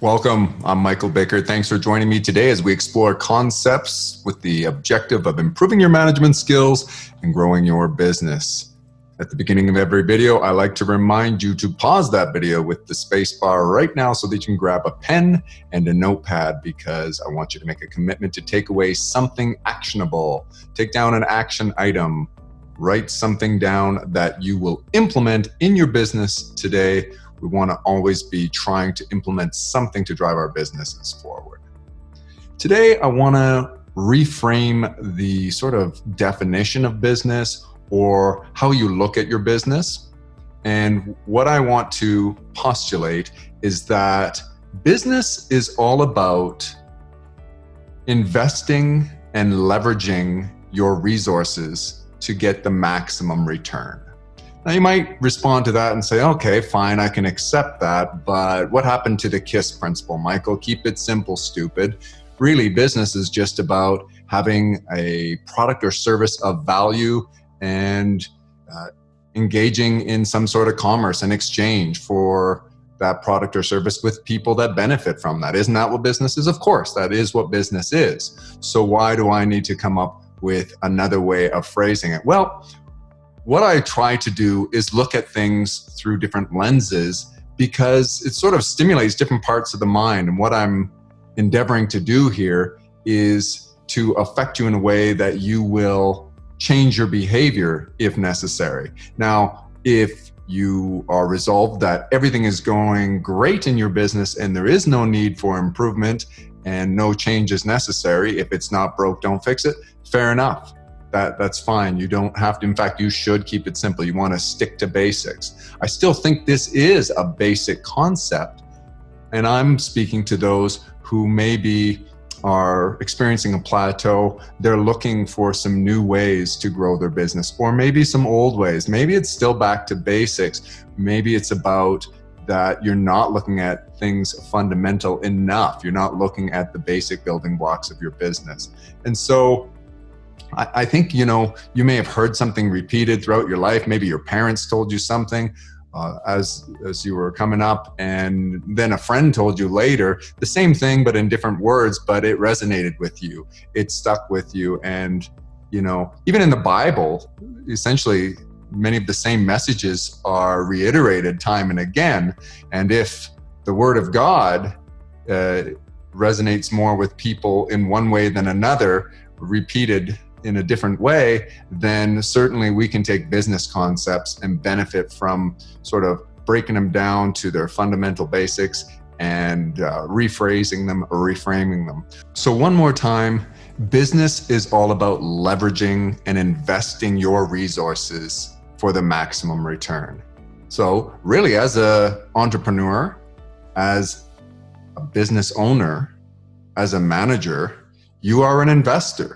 Welcome. I'm Michael Bickert. Thanks for joining me today as we explore concepts with the objective of improving your management skills and growing your business. At the beginning of every video, I like to remind you to pause that video with the space bar right now so that you can grab a pen and a notepad, because I want you to make a commitment to take away something actionable. Take down an action item. Write something down that you will implement in your business today. We want to always be trying to implement something to drive our businesses forward. Today, I want to reframe the sort of definition of business or how you look at your business. And what I want to postulate is that business is all about investing and leveraging your resources to get the maximum return. Now, you might respond to that and say, okay, fine, I can accept that, but what happened to the KISS principle, Michael? Keep it simple, stupid. Really, business is just about having a product or service of value and engaging in some sort of commerce and exchange for that product or service with people that benefit from that. Isn't that what business is? Of course, that is what business is. So why do I need to come up with another way of phrasing it? Well, what I try to do is look at things through different lenses, because it sort of stimulates different parts of the mind. And what I'm endeavoring to do here is to affect you in a way that you will change your behavior if necessary. Now, if you are resolved that everything is going great in your business and there is no need for improvement and no change is necessary, if it's not broke, don't fix it, fair enough. That's fine. You don't have to. In fact, you should keep it simple. You want to stick to basics. I still think this is a basic concept, and I'm speaking to those who maybe are experiencing a plateau. They're looking for some new ways to grow their business, or maybe some old ways. Maybe it's still back to basics. Maybe it's about that you're not looking at things fundamental enough. You're not looking at the basic building blocks of your business. And so I think, you may have heard something repeated throughout your life. Maybe your parents told you something as you were coming up, and then a friend told you later the same thing, but in different words, but it resonated with you. It stuck with you. And, even in the Bible, essentially, many of the same messages are reiterated time and again. And if the Word of God resonates more with people in one way than another, repeated in a different way, then certainly we can take business concepts and benefit from sort of breaking them down to their fundamental basics and rephrasing them or reframing them. So one more time, business is all about leveraging and investing your resources for the maximum return. So really, as an entrepreneur, as a business owner, as a manager, you are an investor.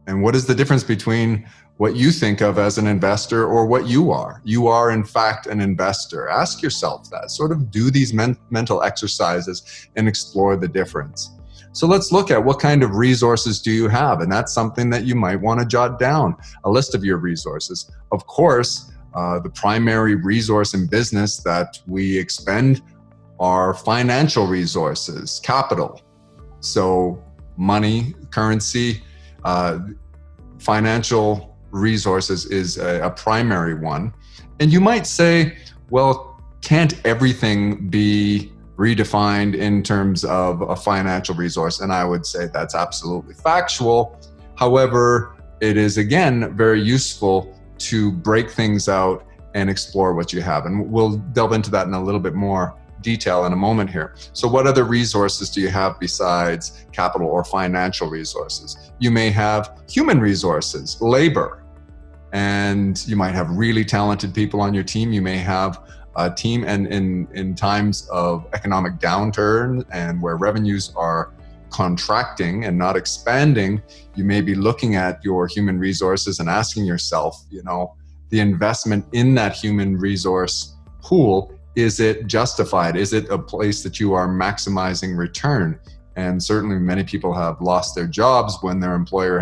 And what is the difference between what you think of as an investor or what you are? You are, in fact, an investor. Ask yourself that. Sort of do these mental exercises and explore the difference. So let's look at what kind of resources do you have? And that's something that you might want to jot down, a list of your resources. Of course, the primary resource in business that we expend are financial resources, capital. So money, currency, financial resources is a primary one. And you might say, well, can't everything be redefined in terms of a financial resource? And I would say that's absolutely factual. However, it is, again, very useful to break things out and explore what you have. And we'll delve into that in a little bit more detail in a moment here. So what other resources do you have besides capital or financial resources? You may have human resources, labor, and you might have really talented people on your team. You may have a team, and in times of economic downturn and where revenues are contracting and not expanding, you may be looking at your human resources and asking yourself, the investment in that human resource pool, is it justified? Is it a place that you are maximizing return? And certainly many people have lost their jobs when their employer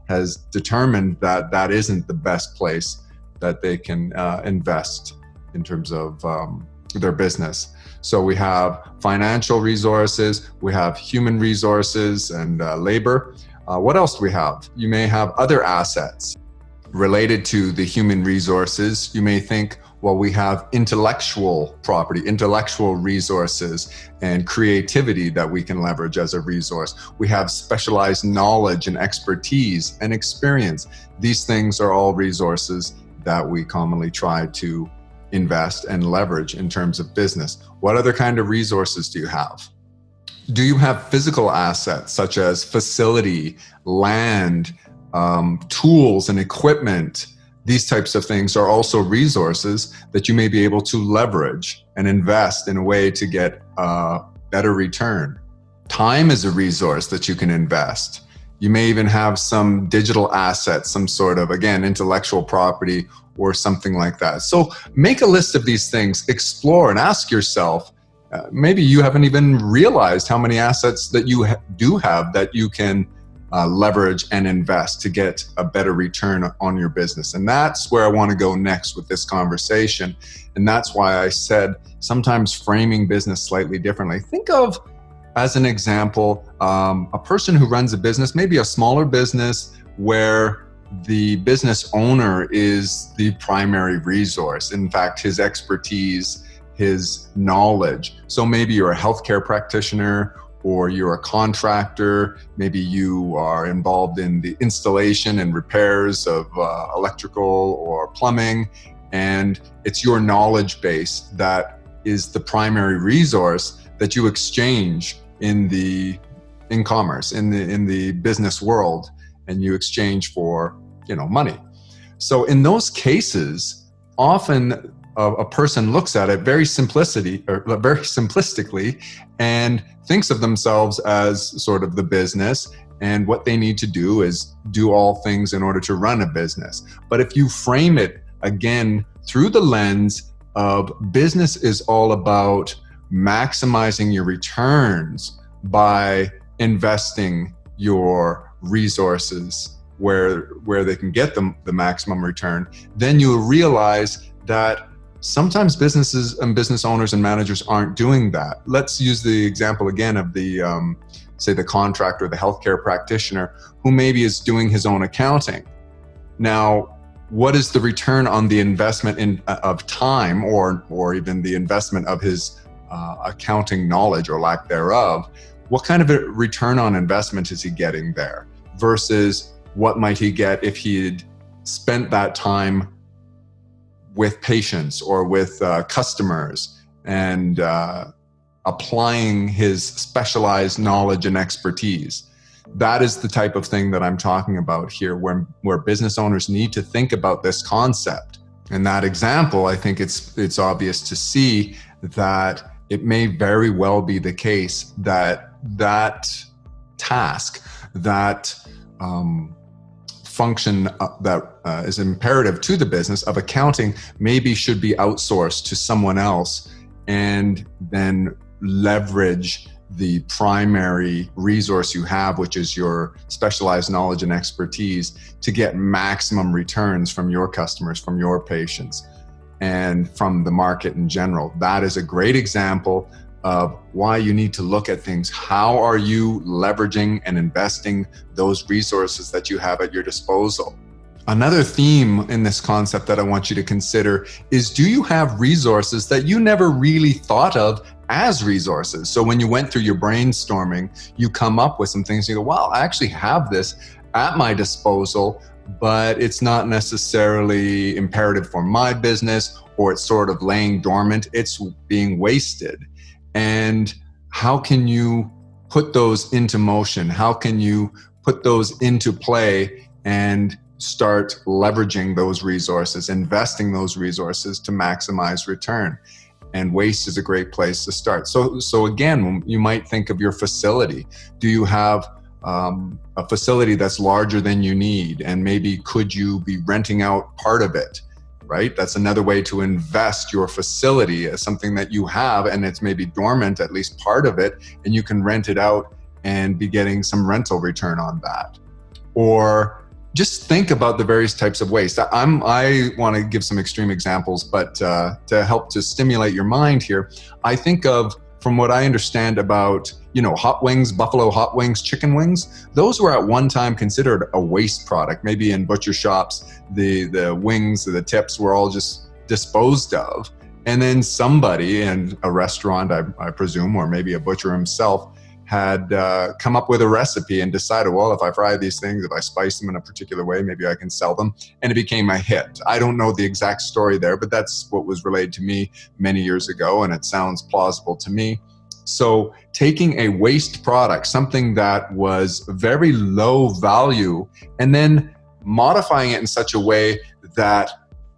has determined that that isn't the best place that they can invest in terms of their business. So we have financial resources, we have human resources and labor. What else do we have? You may have other assets related to the human resources. You may think, well, we have intellectual property, intellectual resources, and creativity that we can leverage as a resource. We have specialized knowledge and expertise and experience. These things are all resources that we commonly try to invest and leverage in terms of business. What other kind of resources do you have? Do you have physical assets such as facility, land, tools and equipment? These types of things are also resources that you may be able to leverage and invest in a way to get a better return. Time is a resource that you can invest. You may even have some digital assets, some sort of, again, intellectual property or something like that. So make a list of these things, explore and ask yourself, maybe you haven't even realized how many assets that you do have that you can leverage and invest to get a better return on your business. And that's where I want to go next with this conversation. And that's why I said sometimes framing business slightly differently. Think of, as an example, a person who runs a business, maybe a smaller business where the business owner is the primary resource. In fact, his expertise, his knowledge. So maybe you're a healthcare practitioner, or you're a contractor, maybe you are involved in the installation and repairs of electrical or plumbing, and it's your knowledge base that is the primary resource that you exchange in commerce, in the business world, and you exchange for, money. So in those cases, often a person looks at it very simplistically and thinks of themselves as sort of the business, and what they need to do is do all things in order to run a business. But if you frame it again through the lens of business is all about maximizing your returns by investing your resources where they can get the maximum return, then you'll realize that sometimes businesses and business owners and managers aren't doing that. Let's use the example again of the, say the contractor, the healthcare practitioner, who maybe is doing his own accounting. Now, what is the return on the investment of time or even the investment of his accounting knowledge or lack thereof? What kind of a return on investment is he getting there versus what might he get if he had spent that time with patients or with customers and applying his specialized knowledge and expertise? That is the type of thing that I'm talking about here, where business owners need to think about this concept. In that example, I think it's obvious to see that it may very well be the case that task, that function that is imperative to the business of accounting maybe should be outsourced to someone else, and then leverage the primary resource you have, which is your specialized knowledge and expertise, to get maximum returns from your customers, from your patients, and from the market in general. That is a great example of why you need to look at things. How are you leveraging and investing those resources that you have at your disposal? Another theme in this concept that I want you to consider is, do you have resources that you never really thought of as resources? So when you went through your brainstorming, you come up with some things, you go, wow, I actually have this at my disposal, but it's not necessarily imperative for my business, or it's sort of laying dormant, it's being wasted. And how can you put those into motion? How can you put those into play and start leveraging those resources, investing those resources to maximize return? And waste is a great place to start. So again, you might think of your facility. Do you have a facility that's larger than you need? And maybe could you be renting out part of it? Right? That's another way to invest your facility as something that you have, and it's maybe dormant, at least part of it, and you can rent it out and be getting some rental return on that. Or just think about the various types of waste. I want to give some extreme examples, but to help to stimulate your mind here, I think of, from what I understand about, hot wings, buffalo hot wings, chicken wings, those were at one time considered a waste product. Maybe in butcher shops, the wings, the tips were all just disposed of. And then somebody in a restaurant, I presume, or maybe a butcher himself, had come up with a recipe and decided, well, if I fry these things, if I spice them in a particular way, maybe I can sell them. And it became a hit. I don't know the exact story there, but that's what was relayed to me many years ago, and it sounds plausible to me. So taking a waste product, something that was very low value, and then modifying it in such a way that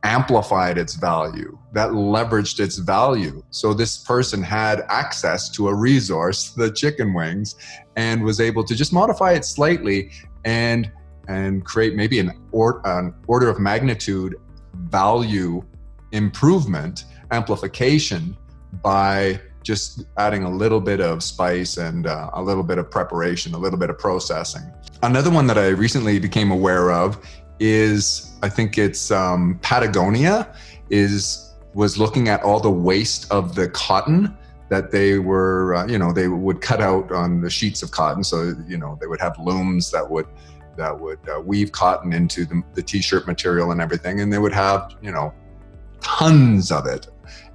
amplified its value, that leveraged its value. So this person had access to a resource, the chicken wings, and was able to just modify it slightly and create maybe an order of magnitude value improvement, amplification, by just adding a little bit of spice and a little bit of preparation, a little bit of processing. Another one that I recently became aware of is, I think it's Patagonia was looking at all the waste of the cotton that they were, they would cut out on the sheets of cotton. So, they would have looms that would weave cotton into the t-shirt material and everything. And they would have, tons of it.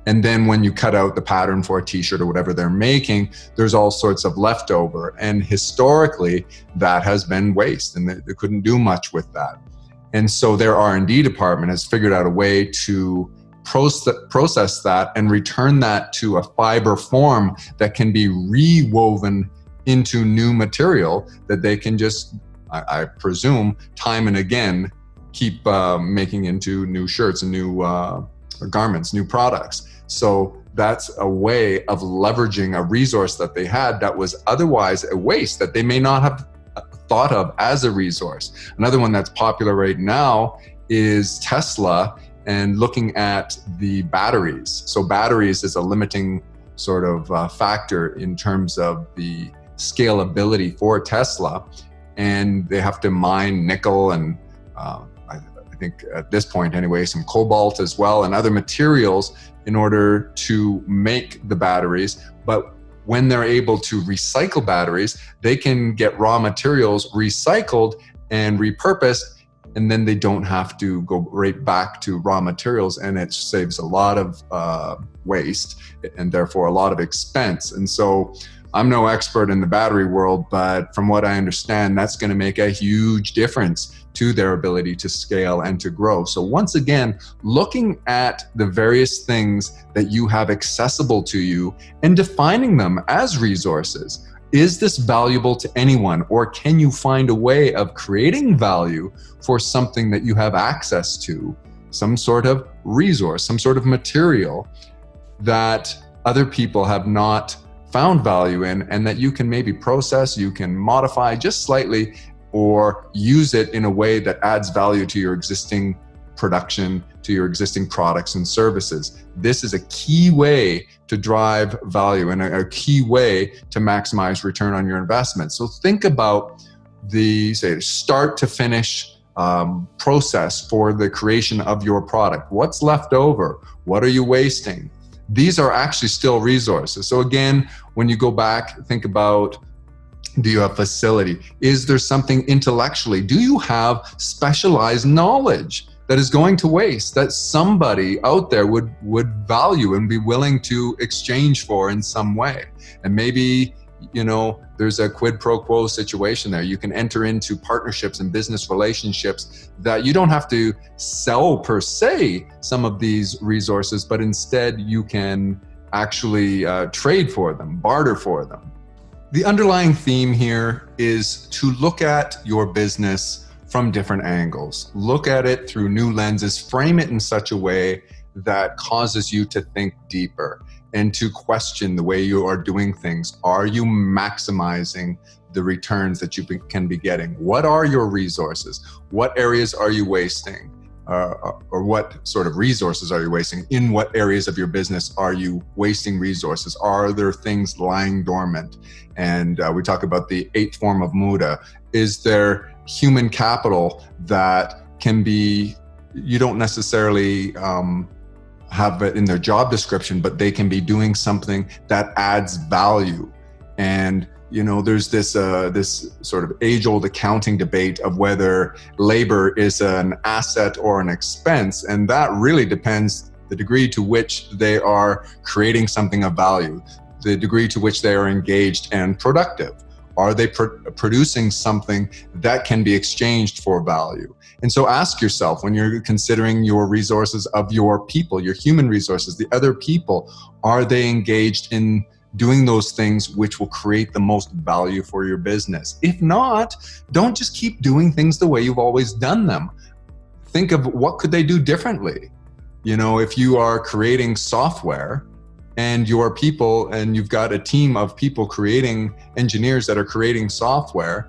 And then when you cut out the pattern for a t-shirt or whatever they're making, there's all sorts of leftover. And historically, that has been waste, and they couldn't do much with that. And so their R&D department has figured out a way to process that and return that to a fiber form that can be rewoven into new material that they can just, I presume, time and again, keep making into new shirts and new garments, new products. So that's a way of leveraging a resource that they had that was otherwise a waste that they may not have thought of as a resource. Another one that's popular right now is Tesla and looking at the batteries. So batteries is a limiting sort of factor in terms of the scalability for Tesla. And they have to mine nickel and I think at this point anyway, some cobalt as well and other materials in order to make the batteries. But when they're able to recycle batteries, they can get raw materials recycled and repurposed, and then they don't have to go right back to raw materials, and it saves a lot of waste and therefore a lot of expense. And so I'm no expert in the battery world, but from what I understand, that's going to make a huge difference to their ability to scale and to grow. So once again, looking at the various things that you have accessible to you and defining them as resources. Is this valuable to anyone, or can you find a way of creating value for something that you have access to, some sort of resource, some sort of material that other people have not found value in, and that you can maybe process, you can modify just slightly, or use it in a way that adds value to your existing production, to your existing products and services. This is a key way to drive value and a key way to maximize return on your investment. So think about the, say, start to finish process for the creation of your product. What's left over? What are you wasting? These are actually still resources. So again, when you go back, think about, do you have facility? Is there something intellectually? Do you have specialized knowledge that is going to waste, that somebody out there would value and be willing to exchange for in some way? And maybe, there's a quid pro quo situation there. You can enter into partnerships and business relationships that you don't have to sell per se some of these resources, but instead you can actually trade for them, barter for them. The underlying theme here is to look at your business from different angles. Look at it through new lenses, frame it in such a way that causes you to think deeper and to question the way you are doing things. Are you maximizing the returns that you can be getting? What are your resources? What areas are you wasting? Or what sort of resources are you wasting? In what areas of your business are you wasting resources? Are there things lying dormant? And we talk about the 8th form of Muda. Is there human capital that can be, you don't necessarily have it in their job description, but they can be doing something that adds value. And there's this sort of age-old accounting debate of whether labor is an asset or an expense, and that really depends the degree to which they are creating something of value, the degree to which they are engaged and productive. Are they producing something that can be exchanged for value? And so ask yourself, when you're considering your resources of your people, your human resources, the other people, are they engaged in doing those things which will create the most value for your business? If not, don't just keep doing things the way you've always done them. Think of what could they do differently. If you are creating software and your people, and you've got a team of people engineers that are creating software,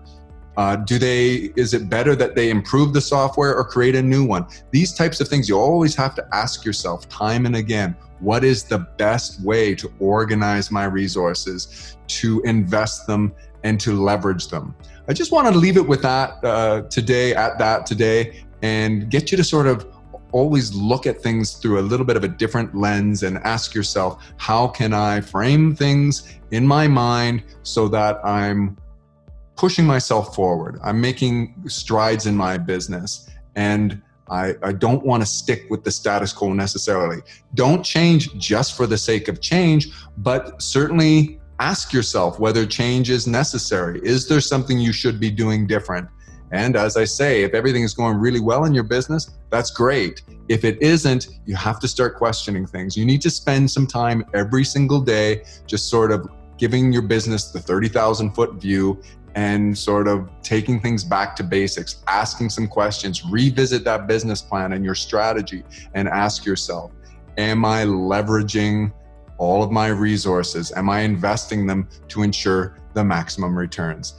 is it better that they improve the software or create a new one? These types of things, you always have to ask yourself time and again, what is the best way to organize my resources, to invest them, and to leverage them? I just want to leave it with that today, and get you to sort of always look at things through a little bit of a different lens and ask yourself, how can I frame things in my mind so that I'm pushing myself forward? I'm making strides in my business, and I don't want to stick with the status quo necessarily. Don't change just for the sake of change, but certainly ask yourself whether change is necessary. Is there something you should be doing different? And as I say, if everything is going really well in your business, that's great. If it isn't, you have to start questioning things. You need to spend some time every single day just sort of giving your business the 30,000 foot view and sort of taking things back to basics, asking some questions, revisit that business plan and your strategy, and ask yourself, am I leveraging all of my resources? Am I investing them to ensure the maximum returns?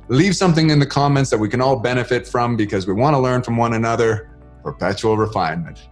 Leave something in the comments that we can all benefit from, because we want to learn from one another. Perpetual refinement.